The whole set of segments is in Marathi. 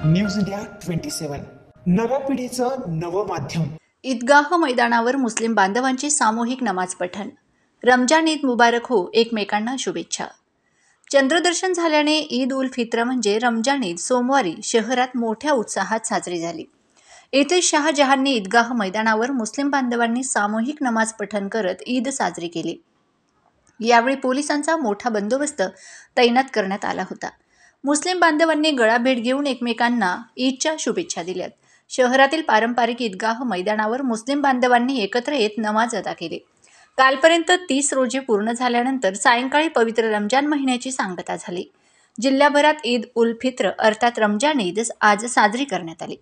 न्यूज इंडिया 27 नव्या पिढीचं नवं माध्यम। ईदगाह मैदानावर मुस्लिम बांधवांची सामूहिक नमाज पठण। रमजान ईद मुबारक हो, एकमेकांना शुभेच्छा। चंद्रदर्शन झाल्याने ईद उल फित्र म्हणजे रमजान ईद सोमवारी शहरात मोठ्या उत्साहात साजरी झाली। येथे शहाजहानी ईदगाह मैदानावर मुस्लिम बांधवांनी सामूहिक नमाज पठण करत ईद साजरी केली। यावेळी पोलिसांचा मोठा बंदोबस्त तैनात करण्यात आला होता। मुस्लिम बांधवांनी गळाभेट घेऊन एकमेकांना ईदच्या शुभेच्छा दिल्यात। शहरातील पारंपरिक ईदगाह मैदानावर मुस्लिम बांधवांनी एकत्र येत नमाज अदा केली। कालपर्यंत 30 रोजे पूर्ण झाल्यानंतर सायंकाळी पवित्र रमजान महिन्याची सांगता झाली। जिल्ह्याभरात ईद उल फित्र अर्थात रमजान ईद आज साजरी करण्यात आली।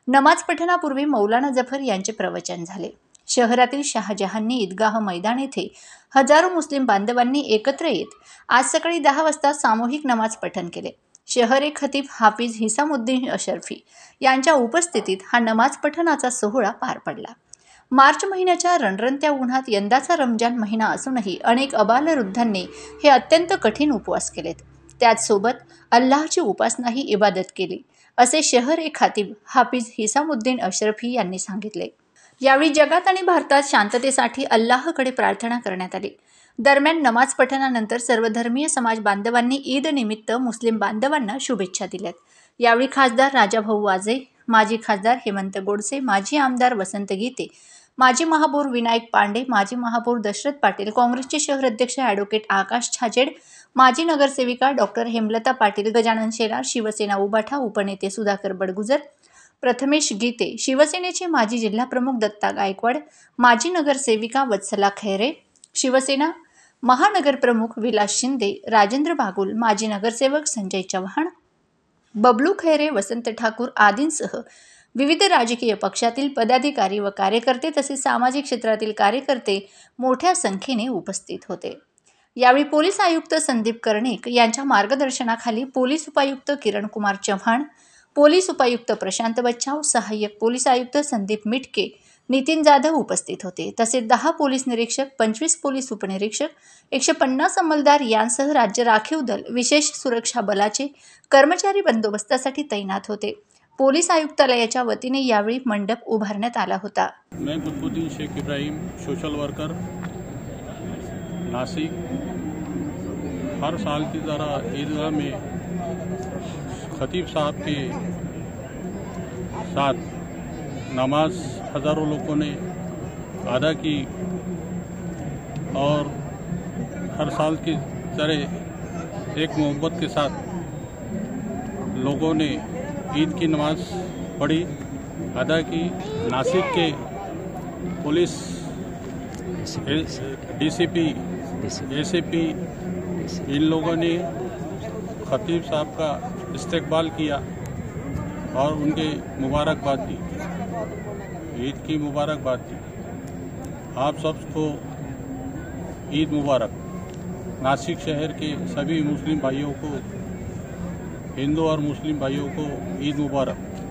नमाज पठणापूर्वी मौलाना जफर यांचे प्रवचन झाले। शहरातील शहाजहानी ईदगाह मैदान येथे हजारो मुस्लिम बांधवांनी एकत्र येत आज सकाळी 10 वाजता सामूहिक नमाज पठण केले। शहरी खतीब हाफिज हिसामुद्दीन अशरफी यांच्या उपस्थितीत हा नमाज पठणाचा सोहळा पार पडला। मार्च महिन्याच्या रणरणत्या उन्हात यंदाचा रमजान महिना असूनही अनेक अबालवृद्धांनी हे अत्यंत कठीण उपवास केलेत। त्याचसोबत अल्लाहची उपासनाही इबादत केली, असे शहरी खतीब हाफिज हिसामुद्दीन अशरफी यांनी सांगितले। यावेळी जगात आणि भारतात शांततेसाठी अल्लाहकडे प्रार्थना करण्यात आली। दरम्यान नमाज पठणानंतर सर्वधर्मीय समाज बांधवांनी ईद निमित्त मुस्लिम बांधवांना शुभेच्छा दिल्यात। यावेळी खासदार राजाभाऊ वाजे, माजी खासदार हेमंत गोडसे, माजी आमदार वसंत गीते, माजी महापौर विनायक पांडे, माजी महापौर दशरथ पाटील, काँग्रेसचे शहर अध्यक्ष ॲडव्होकेट आकाश छाजेड, माजी नगरसेविका डॉक्टर हेमलता पाटील, गजानन शेलार, शिवसेना उभाठा उपनेते सुधाकर बडगुजर, प्रथमेश गीते, शिवसेनेचे माजी जिल्हाप्रमुख दत्ता गायकवाड, माजी नगरसेविका वत्सला खैरे, शिवसेना महानगर प्रमुख विलास शिंदे, राजेंद्र बागुल, माजी नगरसेवक संजय चव्हाण, बबलू खैरे, वसंत ठाकूर आदींसह विविध राजकीय पक्षातील पदाधिकारी व कार्यकर्ते तसेच सामाजिक क्षेत्रातील कार्यकर्ते मोठ्या संख्येने उपस्थित होते। यावेळी पोलीस आयुक्त संदीप कर्णिक यांच्या मार्गदर्शनाखाली पोलीस उपायुक्त किरण कुमार चव्हाण, पोलीस उपायुक्त प्रशांत बच्चाव, सहाय्यक पोलीस आयुक्त संदीप मिटके, नितीन जाधव उपस्थित होते। तसेच 10 पोलीस निरीक्षक, 25 पोलीस उपनिरीक्षक, 150 अंमलदार यांसह राज्य राखीव दल विशेष सुरक्षा बलाचे कर्मचारी बंदोबस्तासाठी तैनात होते। पोलीस आयुक्तालयाच्या वतीने यावेळी मंडप उभारण्यात आला होता। मैं कुतुबुद्दीन शेख इब्राहिम, सोशल वर्कर, नासिक। हर साल की तरह ईदगाह में खतीब साहब के साथ नमाज हज़ारों लोगों ने अदा की और हर साल की तरह एक मोहब्बत के साथ लोगों ने ईद की नमाज पढ़ी, अदा की। नासिक के पुलिस डीसीपी, एसीपी इन लोगों ने खतीब साहब का इस्तकबाल किया और उनके मुबारकबाद दी, ईद की मुबारकबाद दी। आप सबको ईद मुबारक। नासिक शहर के सभी मुस्लिम भाइयों को, हिंदू और मुस्लिम भाइयों को ईद मुबारक।